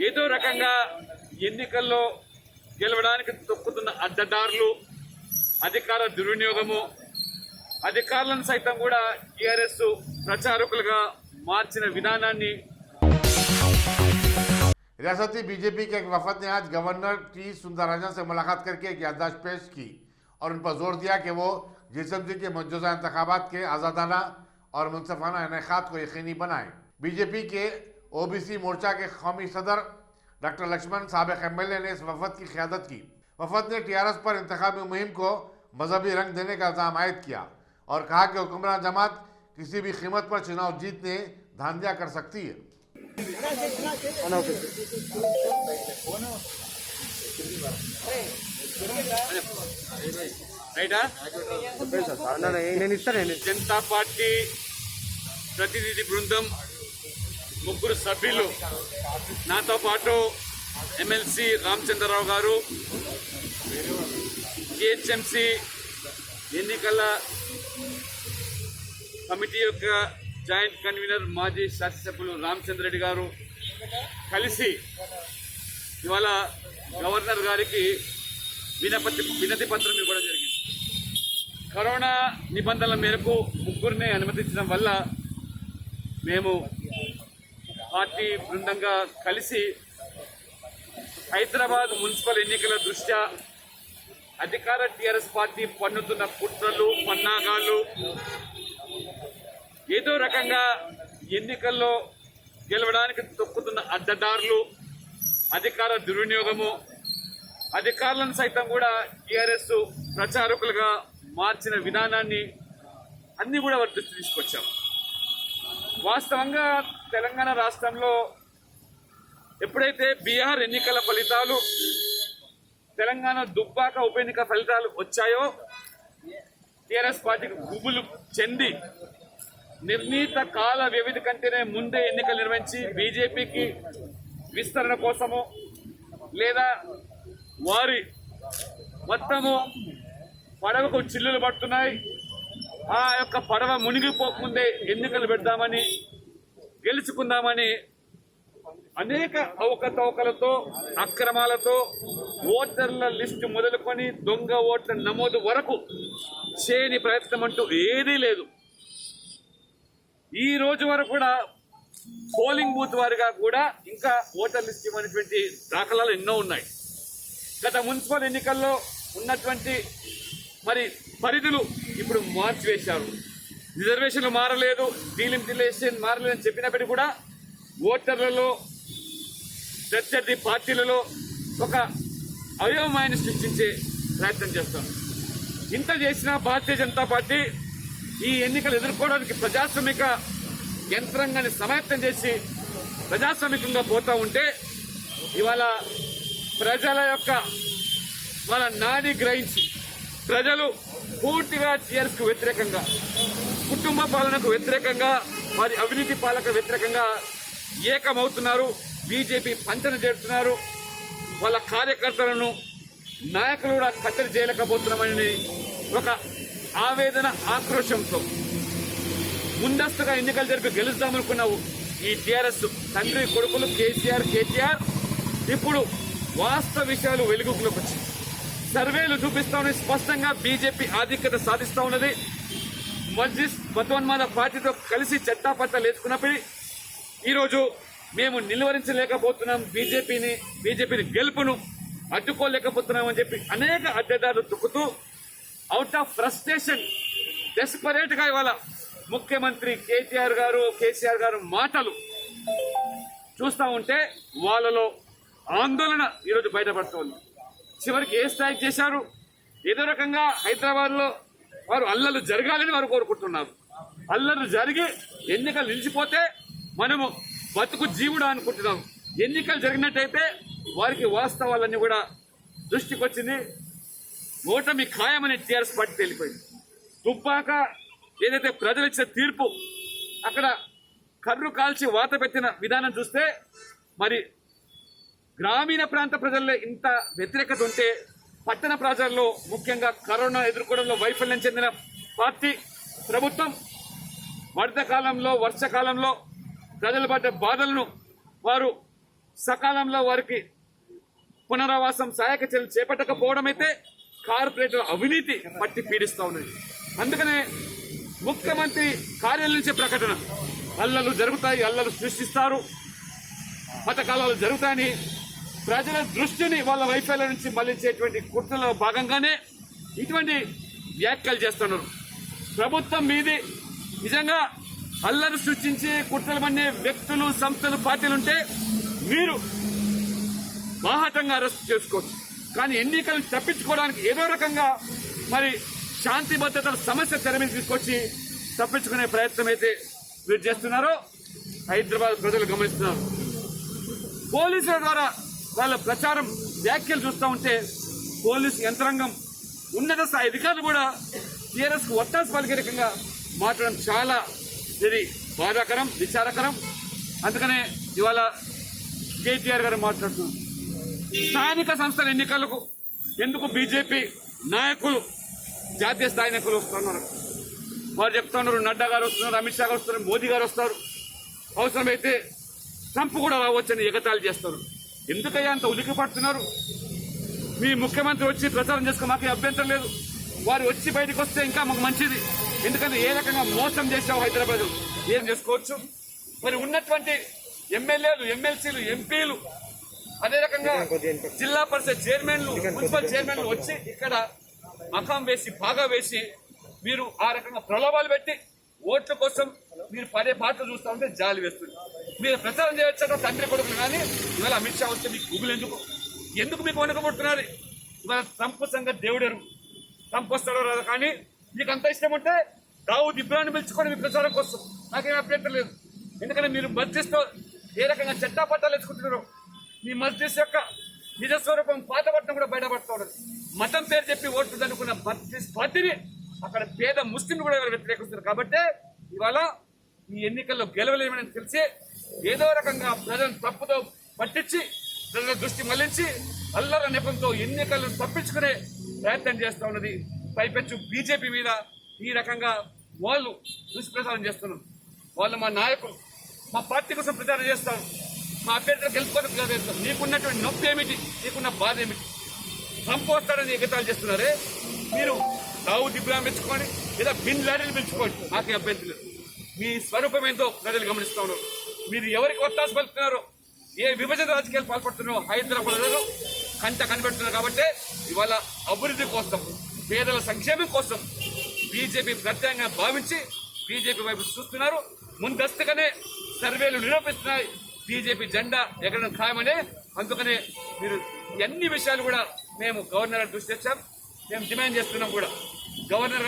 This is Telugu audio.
ఏదో రకంగా ఎన్నికల్లో గెలవడానికి తొక్కుతున్న అడ్డదారులు, అధికార దుర్వినియోగము, అధికారులను సైతం కూడా టీఆర్ఎస్ ప్రచారకులుగా మార్చిన విధానాన్ని रियासती बीजेपी के एक वफद ने आज गवर्नर टी सुंदरराजन से मुलाकात करके एक याददाश्त पेश की और उन पर जोर दिया कि वो जीएसएमसी के मौजूदा इंतखाबात के आज़ादाना और मुनसफाना इनेकात को यकीनी बनाएं। बीजेपी के ओबीसी मोर्चा के कौमी सदर डॉक्टर लक्ष्मण साबिक एमएलए ने इस वफद की क़यादत की। वफद ने टीआरएस पर इंतखाबी मुहिम को मजहबी रंग देने का इल्ज़ाम आयद किया और कहा कि हुक्मरान जमात किसी भी कीमत पर चुनाव जीतने धांधलियाँ कर सकती है। जनता पार्टी प्रतिनिधि బృందం ముగ్గురు సభ్యులు నాతో పాటు ఎమ్మెల్సీ రామచంద్రరావు గారు, జిహెచ్ఎంసీ ఎన్నికల కమిటీ యొక్క జాయింట్ కన్వీనర్ మాజీ శాసనసభ్యులు రామచంద్ర రెడ్డి గారు కలిసి ఇవాళ గవర్నర్ గారికి వినతి పత్రం ఇవ్వడం జరిగింది. కరోనా నిబంధనల మేరకు ముగ్గురిని అనుమతించడం వల్ల మేము పార్టీ బృందంగా కలిసి హైదరాబాద్ మున్సిపల్ ఎన్నికల దృష్ట్యా అధికార టీఆర్ఎస్ పార్టీ పన్నుతున్న కుట్రలు, పన్నాగాలు, ఏదో రకంగా ఎన్నికల్లో గెలవడానికి తొక్కుతున్న అడ్డదారులు, అధికార దుర్వినియోగము, అధికారులను సైతం కూడా టీఆర్ఎస్ ప్రచారకులుగా మార్చిన విధానాన్ని అన్ని కూడా వారి దృష్టి తీసుకొచ్చాం. వాస్తవంగా తెలంగాణ రాష్ట్రంలో ఎప్పుడైతే బీహార్ ఎన్నికల ఫలితాలు, తెలంగాణ దుబ్బాక ఉప ఎన్నిక ఫలితాలు వచ్చాయో టీఆర్ఎస్ పార్టీకి గుబులు చెంది నిర్ణీత కాల వ్యవధి కంటేనే ముందే ఎన్నికలు నిర్వహించి బీజేపీకి విస్తరణ కోసము లేదా వారి మొత్తము పడవకు చిల్లులు పడుతున్నాయి, ఆ యొక్క పడవ మునిగిపోకముందే ఎన్నికలు పెడదామని, గెలుచుకుందామని అనేక అవకతవకలతో, అక్రమాలతో ఓటర్ల లిస్టు మొదలుకొని దొంగ ఓట్ల నమోదు వరకు చేయని ప్రయత్నం అంటూ ఏదీ లేదు. ఈ రోజు వరకు కూడా పోలింగ్ బూత్ వారిగా కూడా ఇంకా ఓటర్ లిస్ట్ ఇవ్వనటువంటి దాఖలాలు ఎన్నో ఉన్నాయి. గత మున్సిపల్ ఎన్నికల్లో ఉన్నటువంటి మరి పరిధులు ఇప్పుడు మార్చివేశారు. రిజర్వేషన్లు మారలేదు, డీలిమిటేషన్ మారలేదని చెప్పినప్పటికీ కూడా ఓటర్లలో, ప్రత్యర్థి పార్టీలలో ఒక అయోమయాన్ని సృష్టించే ప్రయత్నం చేస్తాం. ఇంత చేసిన భారతీయ జనతా పార్టీ ఈ ఎన్నికలు ఎదుర్కోవడానికి ప్రజాస్వామిక యంత్రాంగాన్ని సమాయత్తం చేసి ప్రజాస్వామికంగా పోతూ ఉంటే ఇవాళ ప్రజల యొక్క మన నాడి గ్రహించి ప్రజలు పూర్తిగా టీఆర్ఎస్కు వ్యతిరేకంగా, కుటుంబ పాలనకు వ్యతిరేకంగా, వారి అవినీతి పాలక వ్యతిరేకంగా ఏకమవుతున్నారు. బీజేపీ పంచన చేస్తున్నారు. వాళ్ళ కార్యకర్తలను, నాయకులు కూడా కట్టడి చేయలేకపోతున్నామని ఒక ఆవేదన, ఆక్రోశంతో ముందస్తుగా ఎన్నికలు జరిపి గెలుస్తామనుకున్నావు ఈ టీఆర్ఎస్ తండ్రి కొడుకులు కేసీఆర్ ఇప్పుడు వాస్తవ విషయాలు వెలుగులోకి వచ్చాయి. సర్వేలు చూపిస్తా ఉన్నాయి, స్పష్టంగా బీజేపీ ఆధిక్యత సాధిస్తా ఉన్నది. మజ్లిస్ మతోన్మాద పార్టీతో కలిసి చట్టాపట్టాలు వేసుకున్నప్పుడు ఈరోజు మేము నిలువరించలేకపోతున్నాం, బీజేపీని గెలుపును అడ్డుకోలేకపోతున్నామని చెప్పి అనేక అడ్డదారులు తొక్కుతూ అవుట్ ఆఫ్ ఫ్రస్ట్రేషన్ డెస్పరేట్ గా ఇవాళ ముఖ్యమంత్రి కేసీఆర్ గారు మాటలు చూస్తూ ఉంటే వాళ్ళలో ఆందోళన ఈరోజు బయటపడుతోంది. చివరికి ఏ స్థాయికి చేశారు? ఏదో రకంగా హైదరాబాద్ లో వారు అల్లర్లు జరగాలని వారు కోరుకుంటున్నారు. అల్లర్లు జరిగి ఎన్నికలు నిలిచిపోతే మనము బతుకు జీవుడా అనుకుంటున్నాం. ఎన్నికలు జరిగినట్టయితే వారికి వాస్తవాలన్నీ కూడా దృష్టికి వచ్చింది. ఓటమి ఖాయమని టీఆర్ఎస్ పార్టీ తెలిపోయింది. దుబ్బాక ఏదైతే ప్రజలు ఇచ్చిన తీర్పు, అక్కడ కర్రు కాల్చి వాత పెట్టిన విధానం చూస్తే మరి గ్రామీణ ప్రాంత ప్రజల్లో ఇంత వ్యతిరేకత ఉంటే పట్టణ ప్రజల్లో ముఖ్యంగా కరోనా ఎదుర్కోవడంలో వైఫల్యం చెందిన పార్టీ ప్రభుత్వం వరద కాలంలో, వర్షాకాలంలో ప్రజలు పడ్డ బాధలను వారు సకాలంలో వారికి పునరావాసం సహాయక చర్యలు చేపట్టకపోవడం అయితే కార్పొరేటర్ అవినీతి పట్టి పీడిస్తా ఉన్నది. అందుకనే ముఖ్యమంత్రి కార్యాలయం నుంచి ప్రకటన, అల్లలు జరుగుతాయి, అల్లలు సృష్టిస్తారు, పథకాలు జరుగుతాయని ప్రజల దృష్టిని వాళ్ళ వైఫల్యం నుంచి మళ్లించేటువంటి కుట్రలో భాగంగానే ఇటువంటి వ్యాఖ్యలు చేస్తున్నారు. ప్రభుత్వం మీది నిజంగా అల్లరి సృష్టించి కుట్రలు పన్నే వ్యక్తులు, సంస్థలు, పార్టీలు ఉంటే మీరు బాహాటంగా అరెస్ట్ చేసుకోవచ్చు. కానీ ఎన్నికలు తప్పించుకోవడానికి ఏదో రకంగా మరి శాంతి భద్రతల సమస్య తెర మీద తీసుకొచ్చి తప్పించుకునే ప్రయత్నం అయితే మీరు చేస్తున్నారో హైదరాబాద్ ప్రజలు గమనిస్తున్నారు. పోలీసుల ద్వారా వాళ్ళ ప్రచారం వ్యాఖ్యలు చూస్తూ ఉంటే పోలీసు యంత్రాంగం ఉన్నత స్థాయి అధికారులు కూడా టీఆర్ఎస్ కు ఒత్తాసు పలికే రకంగా మాట్లాడడం చాలా ఇది బాధాకరం, విచారకరం. అందుకనే ఇవాళ కేటీఆర్ గారు మాట్లాడుతున్నారు. స్థానిక సంస్థల ఎన్నికలకు ఎందుకు బీజేపీ నాయకులు, జాతీయ స్థాయి నాయకులు వస్తున్నారు? వారు చెప్తున్నారు నడ్డా గారు వస్తున్నారు, అమిత్ షా గారు వస్తున్నారు, మోదీ గారు వస్తారు, అవసరమైతే ట్రంప్ కూడా రావచ్చని ఎగతాళి చేస్తారు. ఎందుకయ్యా అంత ఉలికి పడుతున్నారు? మీ ముఖ్యమంత్రి వచ్చి ప్రచారం చేసుకో, మాకు అభ్యంతరం లేదు. వారు వచ్చి బయటకు వస్తే ఇంకా మాకు మంచిది. ఎందుకంటే ఏ రకంగా మోసం చేశావు హైదరాబాద్ ఏం చేసుకోవచ్చు. మరి ఉన్నటువంటి ఎమ్మెల్యేలు, ఎమ్మెల్సీలు, ఎంపీలు, అదే రకంగా జిల్లా పరిషత్ చైర్మన్లు, మున్సిపల్ చైర్మన్లు వచ్చి ఇక్కడ మకాం వేసి, బాగా వేసి మీరు ఆ రకంగా ప్రలోభాలు పెట్టి ఓట్ల కోసం మీరు పదే పాటలు చూస్తూ ఉంటే జాలి వేస్తుంది. మీరు ప్రచారం చేయొచ్చట తండ్రి కొడుకులు, కానీ ఇవాళ అమిత్ షా వస్తే మీకు గూగుల్ ఎందుకు మీకు వణుకబడుతున్నారు? ఇవాళ ట్రంప్ సంగతి దేవుడరు, ట్రంప్ వస్తాడో రాదు. కానీ మీకు అంత ఇష్టం ఉంటే దావూద్ ఇబ్రాహిం పిలుచుకొని మీ ప్రచారం కోసం నాకేం అభ్యంతరం లేదు. ఎందుకంటే మీరు మస్జిద్తో ఏ రకంగా చట్టాపట్టాలు ఎత్తుకుంటున్నారో, మీ మస్జిద్ యొక్క నిజస్వరూపం పాతపట్నం కూడా బయటపడుతూ ఉండదు. మతం పేరు చెప్పి ఓట్లు అనుకున్న పార్టీని అక్కడ పేద ముస్లింలు కూడా వ్యతిరేకిస్తున్నారు. కాబట్టి ఇవాళ ఈ ఎన్నికల్లో గెలవలేమని తెలిసి ఏదో రకంగా ప్రజలను తప్పుతో పట్టించి ప్రజల దృష్టి మళ్లించి అల్లర నెపంతో ఎన్నికలను తప్పించుకునే ప్రయత్నం చేస్తూ ఉన్నది. పైపెచ్చు బీజేపీ మీద ఈ రకంగా వాళ్ళు దుష్ప్రచారం చేస్తున్నారు. వాళ్ళు మా నాయకులు, మా పార్టీ కోసం ప్రచారం చేస్తారు, మా అభ్యర్థులు గెలుచుకోవడం చేస్తారు. నీకున్నటువంటి నొప్పి ఏమిటి, నీకున్న బాధ ఏమిటి? ట్రంప్ వస్తాడని ఎగతాళి చేస్తున్నారే. మీరు దావూద్ ఇబ్రాహిం పిలుచుకోండి, లేదా బిన్ లాడెన్ పిలుచుకోండి, మాకే అభ్యర్థులు లేదు. మీ స్వరూపం ఏంటో ప్రజలు గమనిస్తూ ఉన్నారు. మీరు ఎవరికి ఒత్తాసు పలుకుతున్నారో, ఏ విభజన రాజకీయాలు పాల్పడుతున్నారో హైదరాబాద్ ప్రజలు కంట కనిపెడుతున్నారు. కాబట్టి ఇవాళ అభివృద్ధి కోసం, పేదల సంక్షేమం కోసం బీజేపీ ప్రత్యేకంగా భావించి బీజేపీ వైపు చూస్తున్నారు. ముందస్తుగానే సర్వేలు నిరూపిస్తున్నాయి బీజేపీ జెండా ఎగరడం ఖాయమని. అందుకనే మీరు అన్ని విషయాలు కూడా మేము గవర్నర్ దృష్టి తెచ్చాం. మేము డిమాండ్ చేస్తున్నాం కూడా, గవర్నర్